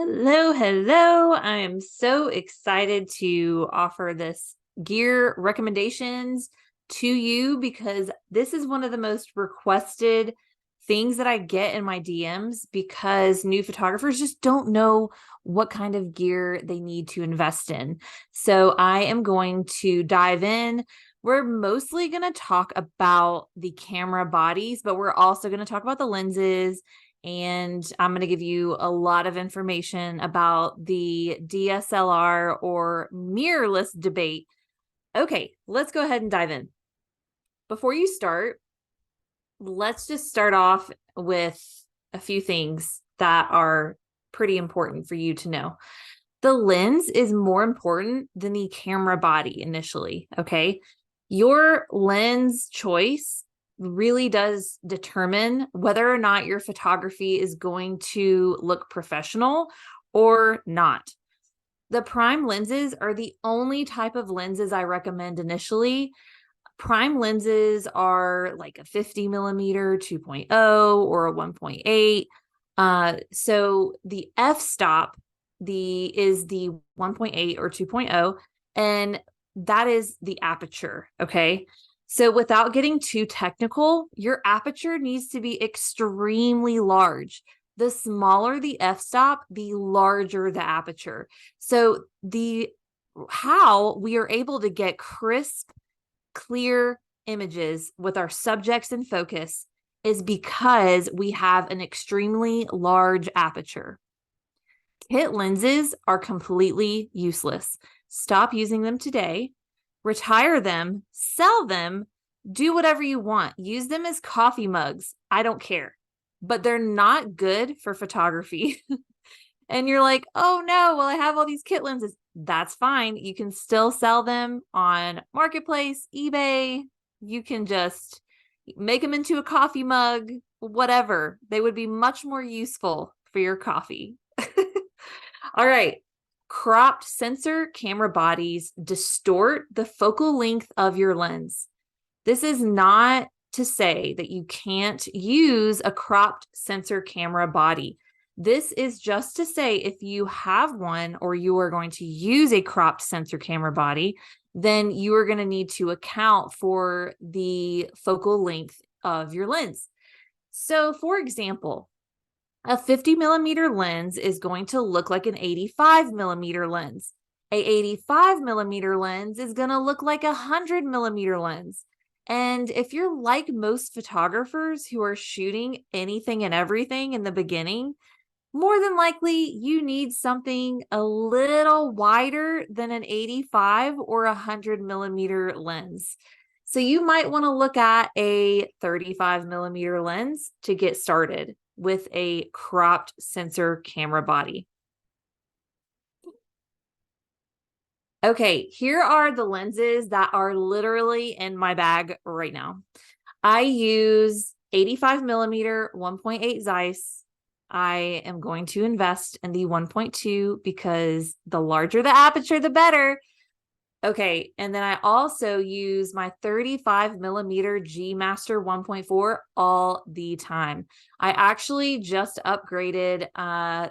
Hello, hello. I am so excited to offer this gear recommendations to you because this is one of the most requested things that I get in my DMs because new photographers just don't know what kind of gear they need to invest in. So I am going to dive in. We're mostly going to talk about the camera bodies, but we're also going to talk about the lenses, and I'm going to give you a lot of information about the DSLR or mirrorless debate. Okay, let's go ahead and dive in. Before you start, let's just start off with a few things that are pretty important for you to know. The lens is more important than the camera body initially, okay? Your lens choice really does determine whether or not your photography is going to look professional or not. The prime lenses are the only type of lenses I recommend initially. Prime lenses are like a 50 millimeter 2.0 or a 1.8. So the f-stop is the 1.8 or 2.0, and that is the aperture. Okay. So without getting too technical, your aperture needs to be extremely large. The smaller the f-stop, the larger the aperture. So how we are able to get crisp, clear images with our subjects in focus is because we have an extremely large aperture. Kit lenses are completely useless. Stop using them today, retire them, sell them, do whatever you want. Use them as coffee mugs. I don't care, but they're not good for photography. And you're like, oh no, well, I have all these kit lenses. That's fine. You can still sell them on Marketplace, eBay. You can just make them into a coffee mug, whatever. They would be much more useful for your coffee. All right. Cropped sensor camera bodies distort the focal length of your lens. This is not to say that you can't use a cropped sensor camera body. This is just to say if you have one or you are going to use a cropped sensor camera body, then you are going to need to account for the focal length of your lens. So, for example, a 50 millimeter lens is going to look like an 85 millimeter lens. A 85 millimeter lens is going to look like a 100 millimeter lens. And if you're like most photographers who are shooting anything and everything in the beginning, more than likely you need something a little wider than an 85 or 100 millimeter lens. So you might want to look at a 35 millimeter lens to get started with a cropped sensor camera body. Okay, here are the lenses that are literally in my bag right now. I use 85 millimeter 1.8 Zeiss. I am going to invest in the 1.2 because the larger the aperture, the better. Okay, and then I also use my 35 millimeter G Master 1.4 all the time. I actually just upgraded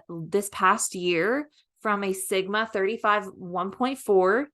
this past year from a Sigma 35 1.4.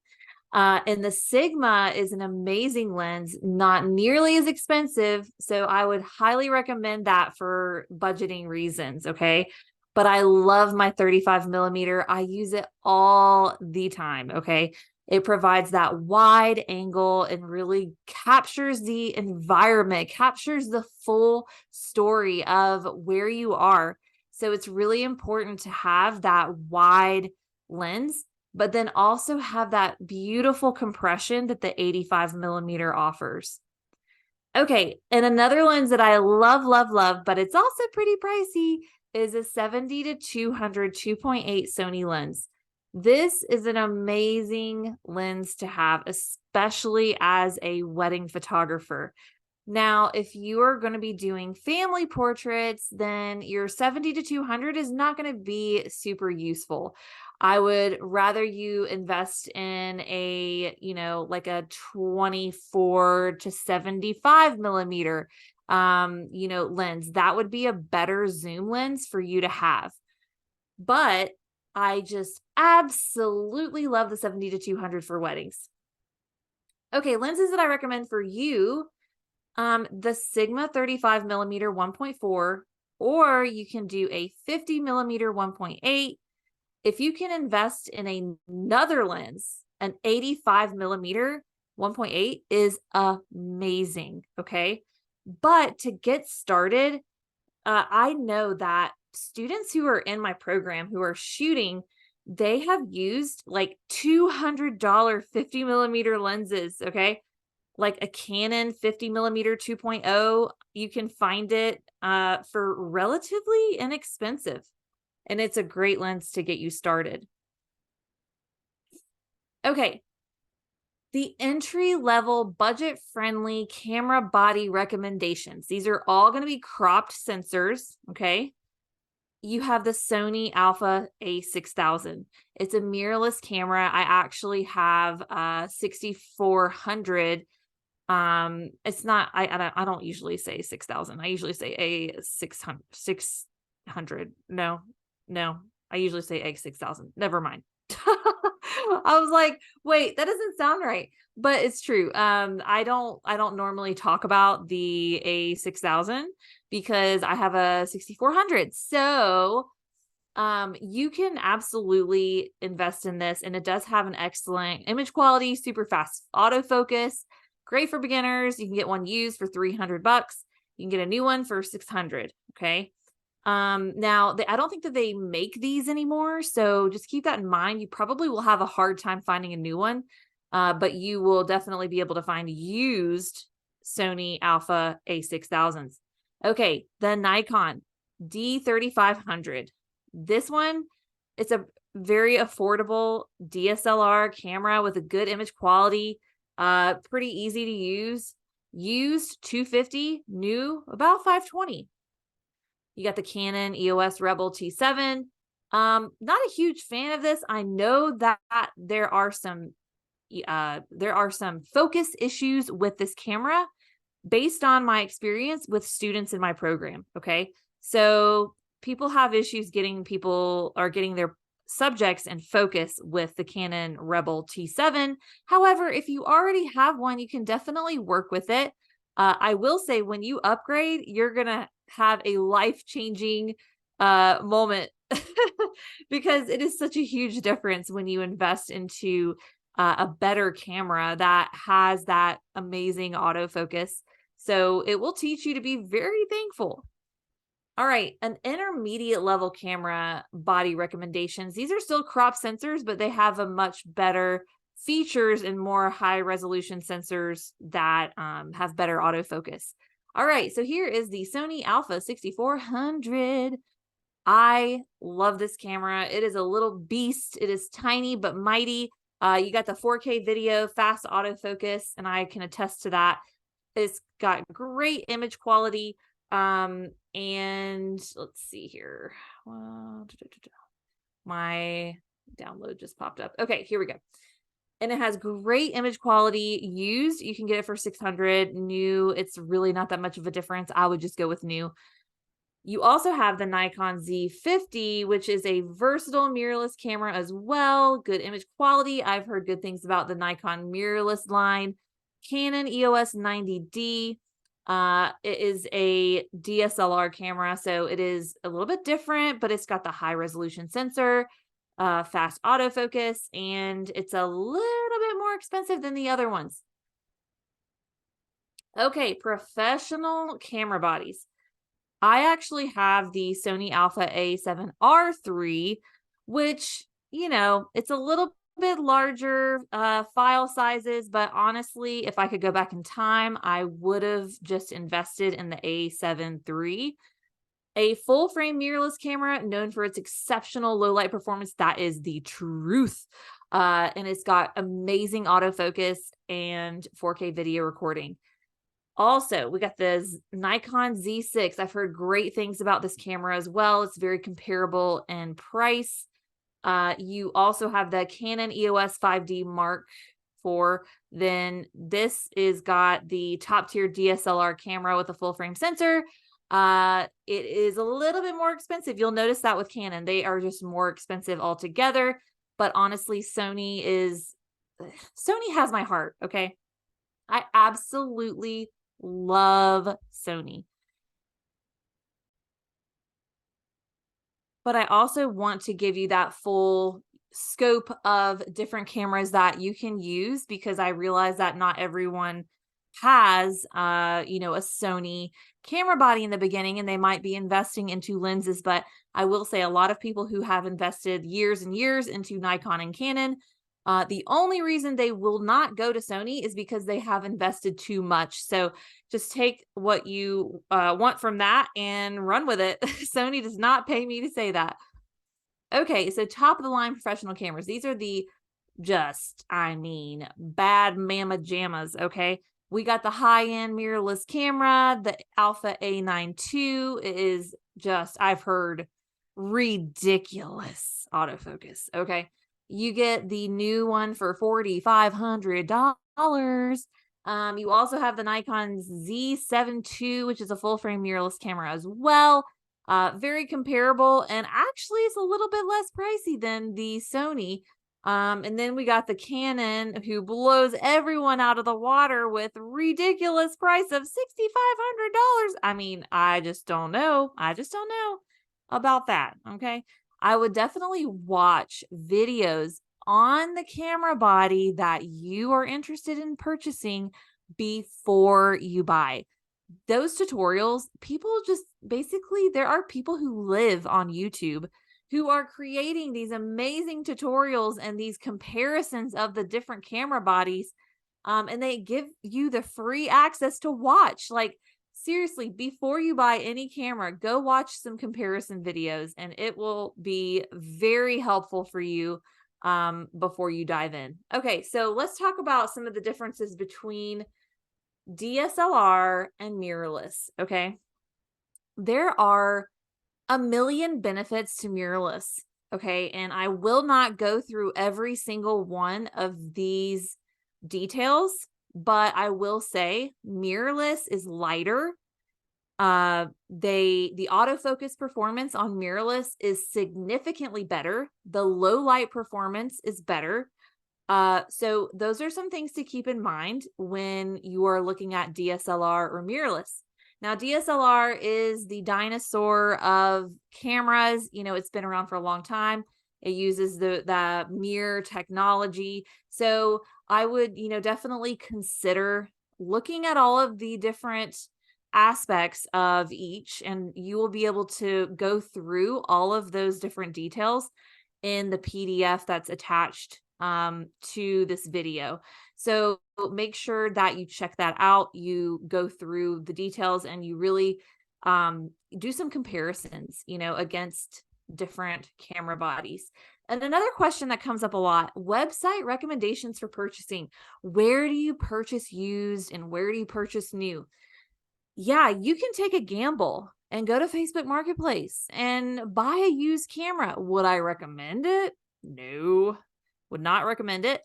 And the Sigma is an amazing lens, not nearly as expensive. So I would highly recommend that for budgeting reasons. Okay. But I love my 35 millimeter. I use it all the time. Okay. It provides that wide angle and really captures the environment, captures the full story of where you are. So it's really important to have that wide lens, but then also have that beautiful compression that the 85 millimeter offers. Okay, and another lens that I love, love, love, but it's also pretty pricey is a 70 to 200 2.8 Sony lens. This is an amazing lens to have, especially as a wedding photographer. Now, if you are going to be doing family portraits, then your 70 to 200 is not going to be super useful. I would rather you invest in like a 24 to 75 millimeter, lens. That would be a better zoom lens for you to have. But I just absolutely love the 70-200 for weddings. Okay, lenses that I recommend for you, the Sigma 35 millimeter 1.4, or you can do a 50 millimeter 1.8. If you can invest in another lens, an 85 millimeter 1.8 is amazing. Okay. But to get started, I know that students who are in my program who are shooting, they have used like $200 50 millimeter lenses. Okay. Like a Canon 50 millimeter 2.0, you can find it for relatively inexpensive. And it's a great lens to get you started. Okay. The entry level budget friendly camera body recommendations. These are all going to be cropped sensors. Okay. You have the Sony Alpha A6000. It's a mirrorless camera. I actually have 6400. It's not, I don't usually say 6,000. I usually say a 600. No, I usually say a 6,000. Never mind. I was like, wait, that doesn't sound right, but it's true. I don't normally talk about the A6000 because I have a 6400. So, you can absolutely invest in this, and it does have an excellent image quality, super fast autofocus, great for beginners. You can get one used for $300. You can get a new one for 600. Okay. Now I don't think that they make these anymore. So just keep that in mind. You probably will have a hard time finding a new one. But you will definitely be able to find used Sony Alpha A6000s. Okay. The Nikon D3500. This one, it's a very affordable DSLR camera with a good image quality. Pretty easy to use. Used 250, new about 520. You got the Canon EOS Rebel T7. Not a huge fan of this. I know that there are some focus issues with this camera based on my experience with students in my program. Okay. So people have issues getting their subjects and focus with the Canon Rebel T7. However, if you already have one, you can definitely work with it. I will say when you upgrade, you're going to have a life-changing moment because it is such a huge difference when you invest into a better camera that has that amazing autofocus. So it will teach you to be very thankful. All right, an intermediate level camera body recommendations. These are still crop sensors, but they have a much better features and more high resolution sensors that have better autofocus. All right, so here is the Sony Alpha 6400. I love this camera. It is a little beast. It is tiny but mighty. You got the 4K video, fast autofocus, and I can attest to that. It's got great image quality. And let's see here. My download just popped up. Okay, here we go. And it has great image quality. Used, you can get it for 600. New, it's really not that much of a difference. I would just go with new. You also have the Nikon Z50, which is a versatile mirrorless camera as well. Good image quality. I've heard good things about the Nikon mirrorless line. Canon EOS 90D. It is a DSLR camera, so it is a little bit different, but it's got the high resolution sensor, fast autofocus, and it's a little bit more expensive than the other ones. Okay, professional camera bodies. I actually have the Sony Alpha A7R III, which, it's a little bit larger file sizes, but honestly, if I could go back in time, I would have just invested in the A7 III. A full frame mirrorless camera known for its exceptional low light performance. That is the truth. And it's got amazing autofocus and 4K video recording. Also, we got the Nikon Z6. I've heard great things about this camera as well. It's very comparable in price. You also have the Canon EOS 5D Mark IV. Then this is got the top tier DSLR camera with a full frame sensor. It is a little bit more expensive. You'll notice that with Canon, they are just more expensive altogether. But honestly, Sony has my heart. Okay. I absolutely love Sony. But I also want to give you that full scope of different cameras that you can use, because I realize that not everyone has a Sony camera body in the beginning, and they might be investing into lenses. But I will say a lot of people who have invested years and years into Nikon and Canon, the only reason they will not go to Sony is because they have invested too much. So just take what you want from that and run with it. Sony does not pay me to say that. Okay, so top of the line professional cameras. These are the bad mama jammas. Okay, we got the high end mirrorless camera, the Alpha A9 II. It is just, I've heard, ridiculous autofocus. Okay, you get the new one for $4,500. You also have the Nikon Z7 II, which is a full frame mirrorless camera as well. Very comparable, and actually it's a little bit less pricey than the Sony. And then we got the Canon, who blows everyone out of the water with ridiculous price of $6,500. I mean, I just don't know. I just don't know about that. Okay. I would definitely watch videos on the camera body that you are interested in purchasing before you buy. Those tutorials, people just basically, there are people who live on YouTube who are creating these amazing tutorials and these comparisons of the different camera bodies. And they give you the free access to watch. Like, seriously, before you buy any camera, go watch some comparison videos, and it will be very helpful for you before you dive in. Okay, so let's talk about some of the differences between DSLR and mirrorless. Okay, there are a million benefits to mirrorless. Okay, and I will not go through every single one of these details, but I will say mirrorless is lighter. The autofocus performance on mirrorless is significantly better. The low light performance is better. So those are some things to keep in mind when you are looking at DSLR or mirrorless. Now, DSLR is the dinosaur of cameras. You know, it's been around for a long time. It uses the mirror technology. So I would, definitely consider looking at all of the different aspects of each, and you will be able to go through all of those different details in the PDF that's attached to this video. So make sure that you check that out. You go through the details and you really do some comparisons, against different camera bodies. And another question that comes up a lot: website recommendations for purchasing. Where do you purchase used and where do you purchase new? Yeah, you can take a gamble and go to Facebook Marketplace and buy a used camera. Would I recommend it? No, would not recommend it.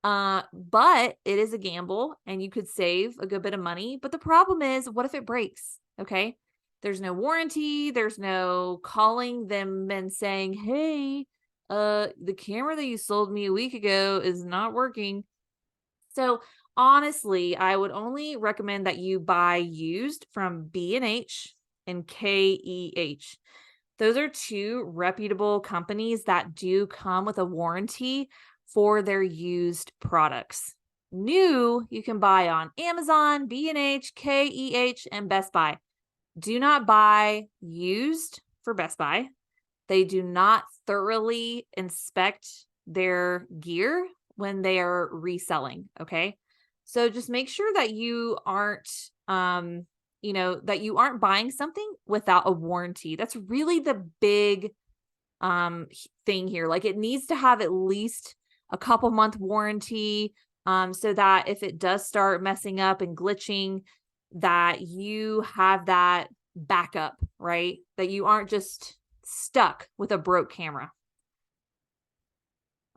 But it is a gamble and you could save a good bit of money. But the problem is, what if it breaks? Okay. There's no warranty. There's no calling them and saying, hey, the camera that you sold me a week ago is not working. So honestly, I would only recommend that you buy used from B&H and KEH. Those are two reputable companies that do come with a warranty for their used products. New, you can buy on Amazon, B&H, KEH, and Best Buy. Do not buy used for Best Buy. They do not thoroughly inspect their gear when they are reselling. Okay. So just make sure that you aren't, that you aren't buying something without a warranty. That's really the big thing here. Like, it needs to have at least a couple month warranty, so that if it does start messing up and glitching, that you have that backup, right? That you aren't just stuck with a broke camera.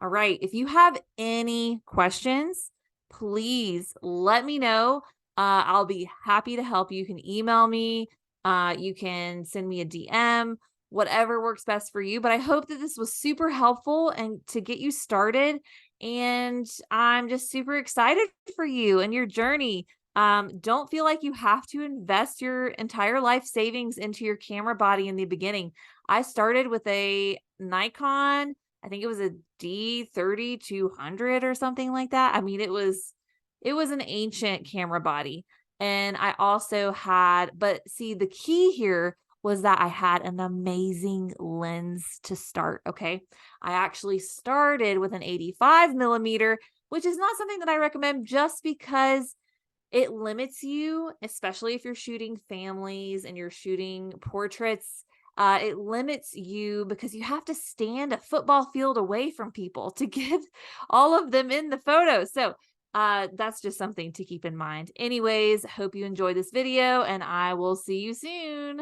All right. If you have any questions, please let me know. I'll be happy to help you. You can email me. You can send me a DM, whatever works best for you. But I hope that this was super helpful and to get you started. And I'm just super excited for you and your journey. Don't feel like you have to invest your entire life savings into your camera body in the beginning. I started with a Nikon, I think it was a D3200 or something like that. I mean, it was an ancient camera body. And I also had, but see, the key here was that I had an amazing lens to start. Okay. I actually started with an 85 millimeter, which is not something that I recommend just because it limits you, especially if you're shooting families and you're shooting portraits. It limits you because you have to stand a football field away from people to get all of them in the photo. So that's just something to keep in mind. Anyways, hope you enjoyed this video and I will see you soon.